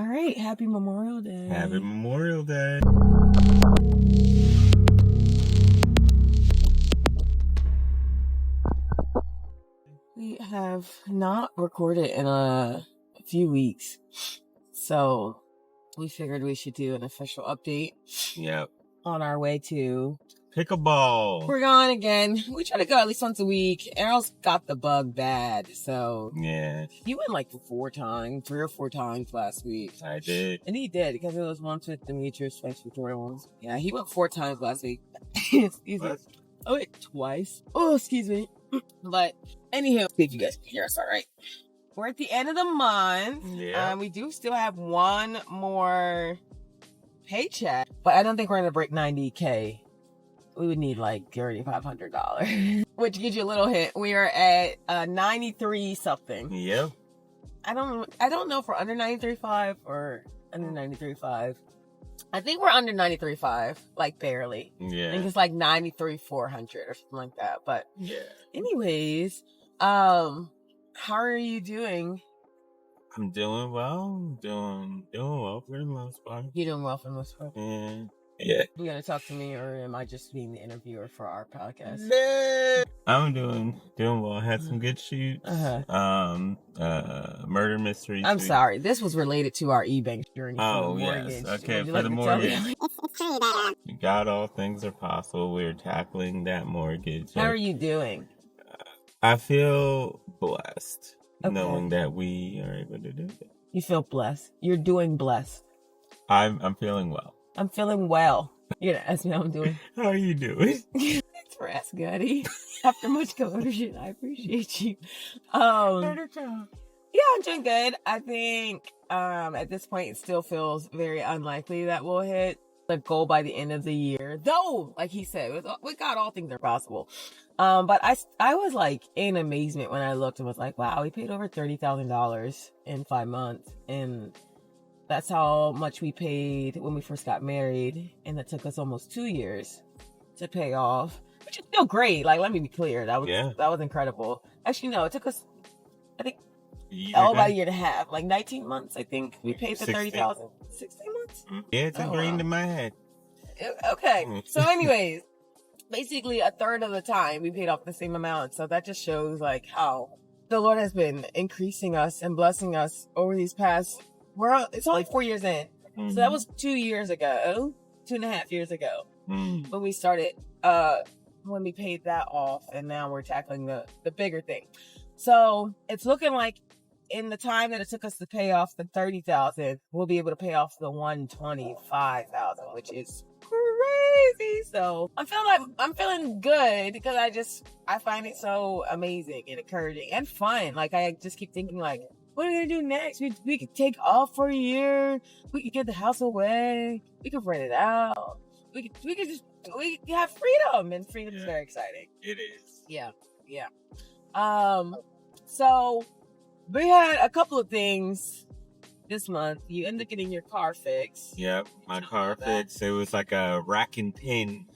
All right, happy Memorial Day. Happy Memorial Day. We have not recorded in a few weeks, so we figured we should do an official update. Yep. On our way to pickleball. We're going again. We try to go at least once a week. Errol's got the bug bad, so yeah, he went like 3 or 4 times last week. I did, and he did because it was once with Demetrius, twice with Jordan. Yeah, he went 4 times last week. Excuse me. Oh wait, twice. Oh, excuse me. But anywho, see if you guys can hear us all right. We're at the end of the month. Yeah. We do still have one more paycheck, but I don't think we're gonna break 90K. We would need like $3,500, which gives you a little hint. We are at 93 something. Yep. I don't know if we're under 93.5 or under 93.5. I think we're under 93.5, like barely. Yeah. I think it's like 93,400 or something like that. But yeah. Anyways, how are you doing? I'm doing well. Doing well for the most part. You're doing well for the most part. Yeah. You gonna talk to me, or am I just being the interviewer for our podcast? No. I'm doing well. Had some good shoots. Murder mystery. I'm sorry. This was related to our Ebanks Journey. Oh, yes. Okay, for the mortgage. God, all things are possible. We're tackling that mortgage. How are you doing? I feel blessed knowing that we are able to do it. You feel blessed. You're doing blessed. I'm feeling well. I'm feeling well. You're gonna ask me how I'm doing. How are you doing? Thanks for asking, Eddie. After much coercion, I appreciate you. Yeah, I'm doing good. I think at this point it still feels very unlikely that we'll hit the goal by the end of the year. Though, like he said, with God, all things are possible. But I was like in amazement when I looked and was like, wow, we paid over $30,000 in 5 months. And that's how much we paid when we first got married. And it took us almost 2 years to pay off, which is still great. Like, let me be clear. That was incredible. Actually, no, it took us, I think, about a year and a half, like 19 months, I think. We paid the $30,000. 16 months? Yeah, it's ingrained in my head. Okay. So anyways, basically a third of the time we paid off the same amount. So that just shows like how the Lord has been increasing us and blessing us over these past, it's only 4 years in. So that was 2 years ago, 2.5 years ago when we started, when we paid that off, and now we're tackling the bigger thing. So it's looking like in the time that it took us to pay off the $30,000, we'll be able to pay off the $125,000, which is crazy. So I'm feeling good because I find it so amazing and encouraging and fun. Like I just keep thinking like, what are we gonna do next? We could take off for a year. We could get the house away. We could rent it out. We could have freedom, and freedom is very exciting. It is. Yeah. So we had a couple of things this month. You ended up getting your car fixed. Yep, my car fixed. It was like a rack and pin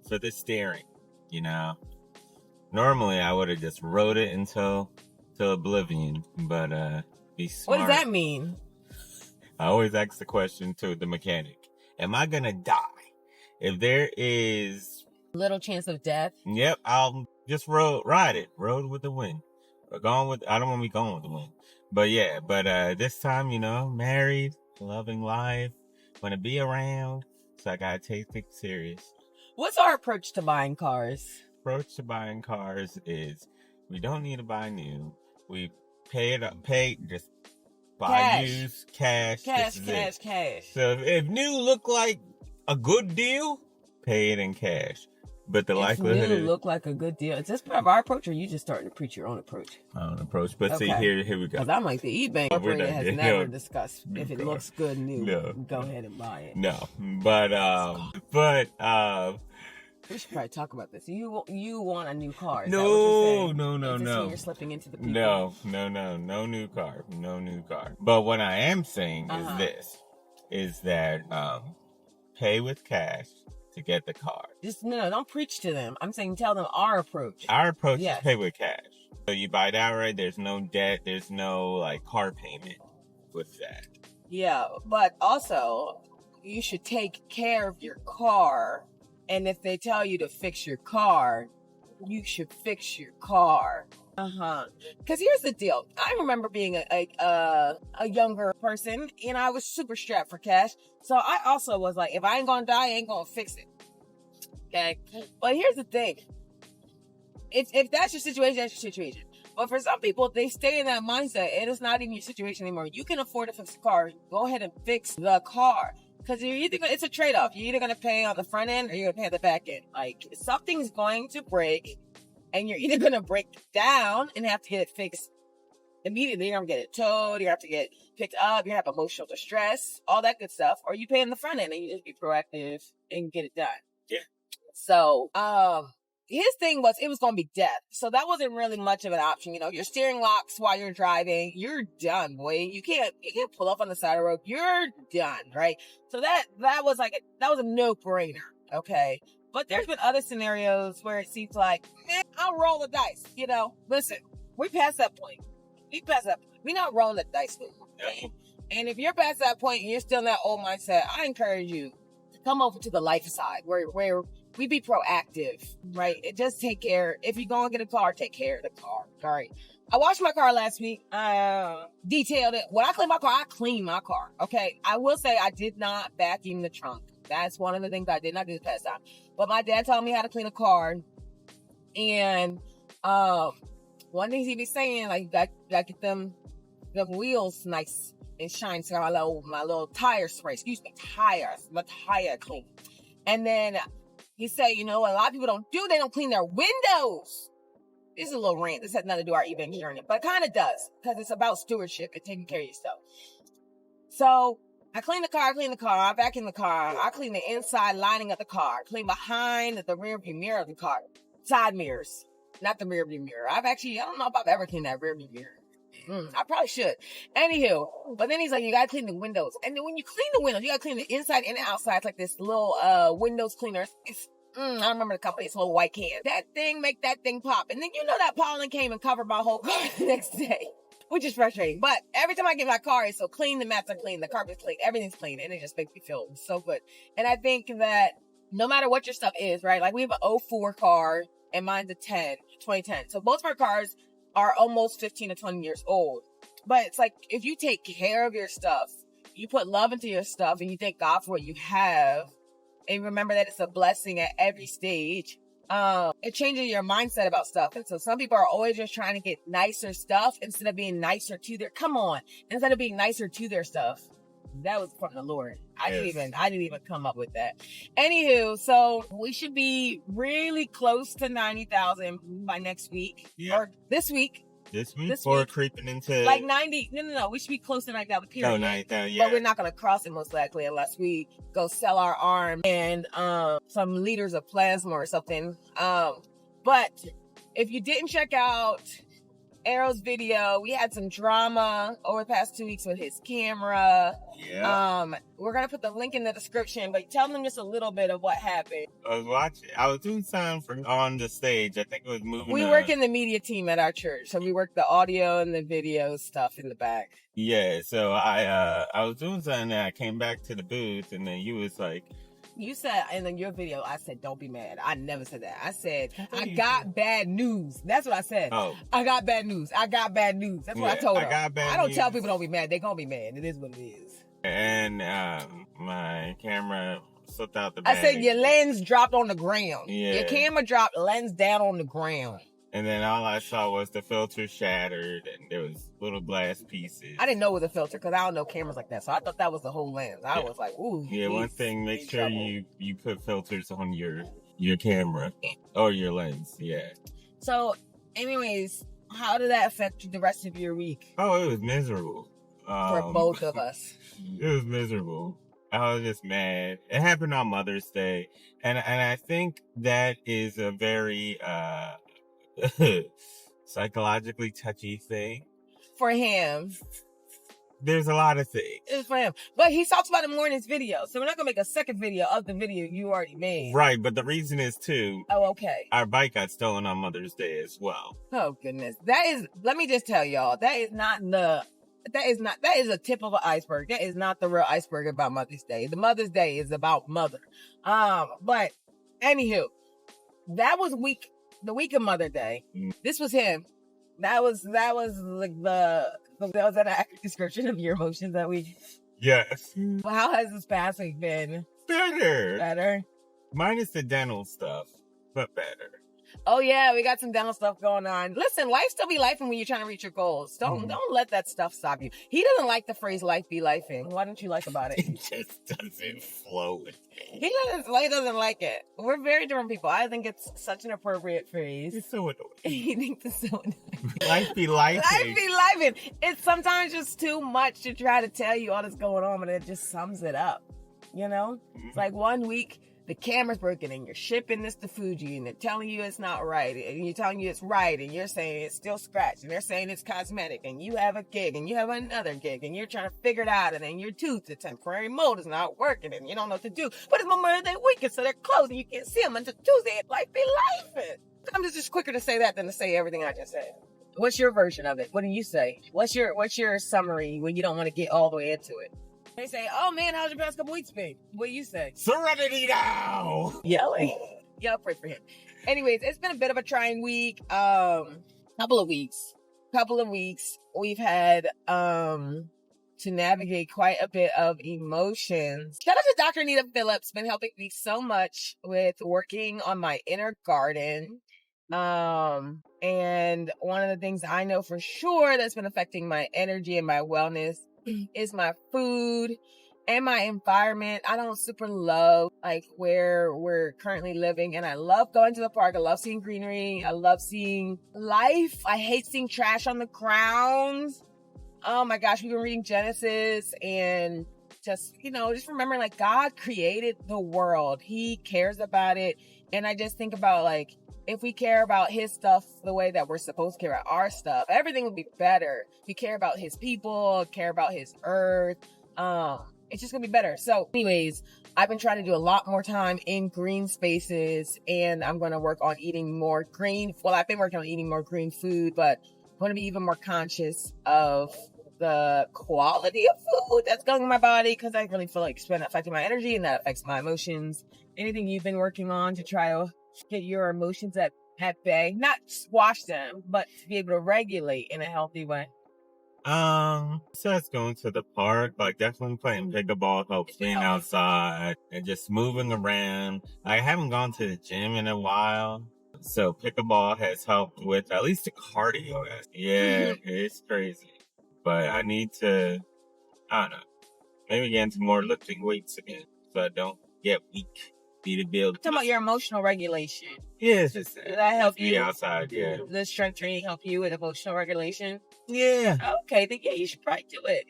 for the steering, you know. Normally I would have just rode it until oblivion, but be smart. What does that mean? I always ask the question to the mechanic, am I gonna die? If there is little chance of death, yep, I'll just ride it. Rode with the wind. I don't want to be going with the wind. But this time, you know, married, loving life, want to be around, so I gotta take it serious. What's our approach to buying cars? Approach to buying cars is we don't need to buy new. We just buy used, cash. So if new look like a good deal, pay it in cash. But the likelihood new look like a good deal. Is this part of our approach, or are you just starting to preach your own approach? My own approach. But see, here we go. Because I'm like, the Ebanks operator has never discussed if it looks good new, go ahead and buy it. No. But we should probably talk about this. You want a new car? No. You're slipping into the people? No new car. But what I am saying is that pay with cash to get the car. Just don't preach to them. I'm saying tell them our approach. Our approach is pay with cash. So you buy it outright. There's no debt. There's no like car payment with that. Yeah, but also you should take care of your car. And if they tell you to fix your car, you should fix your car. Because here's the deal. I remember being a younger person, and I was super strapped for cash. So I also was like, if I ain't gonna die, I ain't gonna fix it. Okay. But here's the thing. If that's your situation, that's your situation. But for some people, they stay in that mindset, and it's not even your situation anymore. You can afford to fix the car. Go ahead and fix the car. Because it's a trade-off. You're either going to pay on the front end or you're going to pay on the back end. Like, something's going to break, and you're either going to break down and have to get it fixed immediately. You're going to get it towed. You have to get picked up. You have emotional distress, all that good stuff. Or you pay on the front end and you just be proactive and get it done. Yeah. So, his thing was it was going to be death. So that wasn't really much of an option. You know, your steering locks while you're driving, you're done, boy. You can't pull up on the side of the road. You're done, right? So that was a no-brainer, okay? But there's been other scenarios where it seems like, man, I'll roll the dice. You know, listen, we're past that point. We're not rolling the dice with you, okay? And if you're past that point and you're still in that old mindset, I encourage you to come over to the life side where we be proactive, right? Just take care. If you're going to get a car, take care of the car. All right. I washed my car last week. Detailed it. When I clean my car, I clean my car. Okay. I will say I did not vacuum the trunk. That's one of the things I did not do this past time. But my dad taught me how to clean a car. And one thing he be saying, like, you got to get them wheels nice and shiny. So my little tire spray. My tire clean. And then he said, you know what a lot of people don't do? They don't clean their windows. This is a little rant. This has nothing to do with our Ebanks Journey, but it kind of does because it's about stewardship and taking care of yourself. So I clean the car, I vacuum the car, I clean the inside lining of the car, clean behind the rear view mirror of the car, side mirrors, not the rear view mirror. I don't know if I've ever cleaned that rear view mirror. I probably should. Anywho, but then he's like, you gotta clean the windows. And then when you clean the windows, you gotta clean the inside and the outside. It's like this little windows cleaner. I remember the company. It's a little white can. That thing make that thing pop. And then you know that pollen came and covered my whole car the next day, which is frustrating. But every time I get my car, it's so clean. The mats are clean. The carpet's clean. Everything's clean. And it just makes me feel so good. And I think that no matter what your stuff is, right? Like we have an 04 car and mine's a 2010. So both of our cars are almost 15 to 20 years old. But it's like, if you take care of your stuff, you put love into your stuff and you thank God for what you have, and remember that it's a blessing at every stage, it changes your mindset about stuff. And so some people are always just trying to get nicer stuff instead of being nicer to instead of being nicer to their stuff. That was from the Lord. I didn't even come up with that. Anywho, so we should be really close to 90,000 by next week. Yeah. Or this week. Or creeping into like 90. No. We should be close to 90,000 period. Oh, 90,000, yeah. But we're not going to cross it most likely unless we go sell our arm and some liters of plasma or something. But if you didn't check out Errol's video, we had some drama over the past 2 weeks with his camera. Yeah. We're gonna put the link in the description, but tell them just a little bit of what happened. I was doing something on the stage. I think it was moving. We work in the media team at our church, so we work the audio and the video stuff in the back. Yeah, so I was doing something and I came back to the booth and then you was like, you said in your video, I said, don't be mad. I never said that. I said, I got bad news. That's what I said. Oh. I got bad news. That's what I told her. I don't tell people don't be mad. They're going to be mad. It is what it is. And my camera slipped out the bag. I said, your lens dropped on the ground. Yeah. Your camera dropped lens down on the ground. And then all I saw was the filter shattered and there was little glass pieces. I didn't know it was a filter because I don't know cameras like that. So I thought that was the whole lens. I was like, ooh. Yeah, one thing, make sure you put filters on your camera or your lens. Yeah. So anyways, how did that affect the rest of your week? Oh, it was miserable. For both of us. It was miserable. I was just mad. It happened on Mother's Day. And I think that is a very, psychologically touchy thing for him. There's a lot of things. It's for him, but he talks about it more in his video, so we're not gonna make a second video of the video you already made. Right, but the reason is too. Oh, okay. Our bike got stolen on Mother's Day as well. Oh goodness, that is. Let me just tell y'all, that is not the that is a tip of an iceberg. That is not the real iceberg about Mother's Day. The Mother's Day is about mother. But anywho, that was the week of Mother Day. This was him. That was like that was an accurate description of your emotions that week. Yes. Well, how has this past week been? Better. Minus the dental stuff, but better. Oh yeah, we got some dental stuff going on. Listen, life still be lifing when you're trying to reach your goals. Don't let that stuff stop you. He doesn't like the phrase "life be lifing." Why don't you like about it? It just doesn't flow with me. He doesn't like it. We're very different people. I think it's such an appropriate phrase. It's so annoying. He thinks it's so annoying. Life be lifing. Life be lifing. It's sometimes just too much to try to tell you all that's going on, but it just sums it up. You know, it's like 1 week. The camera's broken and you're shipping this to Fuji and they're telling you it's not right and you're telling you it's right and you're saying it's still scratched and they're saying it's cosmetic and you have a gig and you have another gig and you're trying to figure it out and then your tooth, the temporary mold is not working and you don't know what to do. But it's Memorial Day weekend, so they're closed and you can't see them until Tuesday. Life be life. Sometimes it's just quicker to say that than to say everything I just said. What's your version of it? What do you say? What's your summary when you don't want to get all the way into it? They say, oh man, how's your past couple weeks been? What do you say? Serenity now! Yelling. Y'all pray for him. Anyways, it's been a bit of a trying week. Couple of weeks. We've had to navigate quite a bit of emotions. Shout out to Dr. Anita Phillips, been helping me so much with working on my inner garden. And one of the things I know for sure that's been affecting my energy and my wellness is my food and my environment. I don't super love like where we're currently living, and I love going to the park. I love seeing greenery. I love seeing life. I hate seeing trash on the ground. Oh my gosh, we've been reading Genesis and just remembering like God created the world. He cares about it. And I just think about like, if we care about his stuff the way that we're supposed to care about our stuff, everything would be better. If we care about his people, care about his earth, it's just gonna be better. So anyways, I've been trying to do a lot more time in green spaces, and I'm gonna work on eating more green. Well, I've been working on eating more green food, but I'm gonna be even more conscious of the quality of food that's going in my body, because I really feel like it's been affecting my energy and that affects my emotions. Anything you've been working on to try to get your emotions at bay, not squash them, but to be able to regulate in a healthy way? Besides going to the park, like definitely playing pickleball helps being outside and just moving around. I haven't gone to the gym in a while, so pickleball has helped with at least the cardio. Yeah, it's crazy. But I need to, I don't know, maybe get into more lifting weights again so I don't get weak. To build. Talking about your emotional regulation. Yes. Does that help you? Outside, yeah. Does strength training help you with emotional regulation? Yeah. Okay, then yeah, you should probably do it.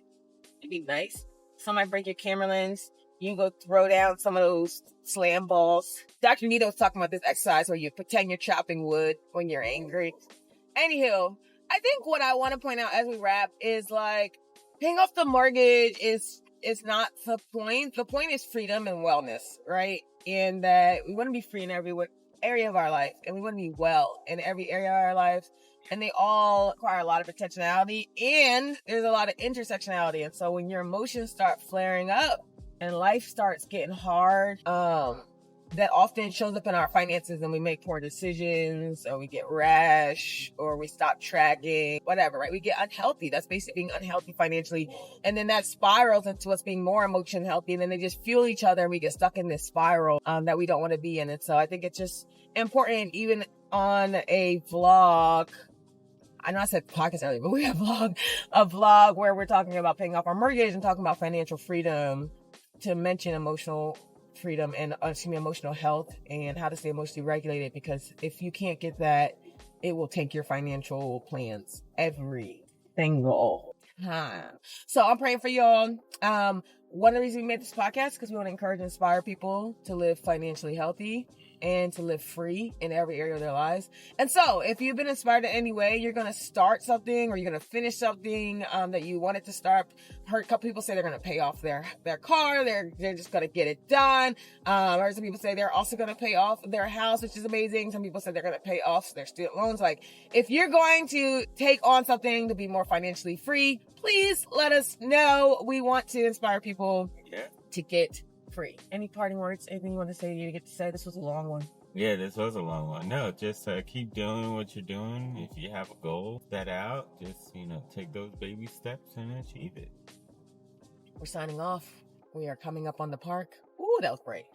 It'd be nice. Somebody break your camera lens. You can go throw down some of those slam balls. Dr. Nito was talking about this exercise where you pretend you're chopping wood when you're angry. Anywho, I think what I want to point out as we wrap is like paying off the mortgage is not the point. The point is freedom and wellness, right? And that we want to be free in every area of our life, and we want to be well in every area of our lives. And they all require a lot of intentionality, and there's a lot of intersectionality. And so when your emotions start flaring up and life starts getting hard, that often shows up in our finances, and we make poor decisions, or we get rash, or we stop tracking, whatever, right? We get unhealthy. That's basically being unhealthy financially. And then that spirals into us being more emotionally healthy. And then they just fuel each other, and we get stuck in this spiral that we don't want to be in. And so I think it's just important, even on a vlog. I know I said podcast earlier, but we have a vlog where we're talking about paying off our mortgage and talking about financial freedom, to mention emotional freedom and emotional health and how to stay emotionally regulated, because if you can't get that, it will take your financial plans every single time. So I'm praying for y'all. One of the reasons we made this podcast because we want to encourage and inspire people to live financially healthy and to live free in every area of their lives. And so if you've been inspired in any way, you're going to start something or you're going to finish something that you wanted to start. Heard a couple people say they're going to pay off their car. They're just going to get it done. I heard some people say they're also going to pay off their house, which is amazing. Some people said they're going to pay off their student loans. Like, if you're going to take on something to be more financially free, please let us know. We want to inspire people to get free. Any parting words? Anything you want to say? You get to say? This was a long one. Yeah, this was a long one. No, just keep doing what you're doing. If you have a goal set out, just, take those baby steps and achieve it. We're signing off. We are coming up on the park. Ooh, that was great.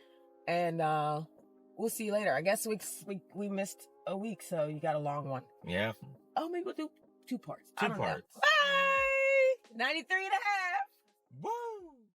And we'll see you later. I guess we missed a week, so you got a long one. Yeah. Oh, maybe we'll do 2 parts. 2 parts. Bye! 93 and a half.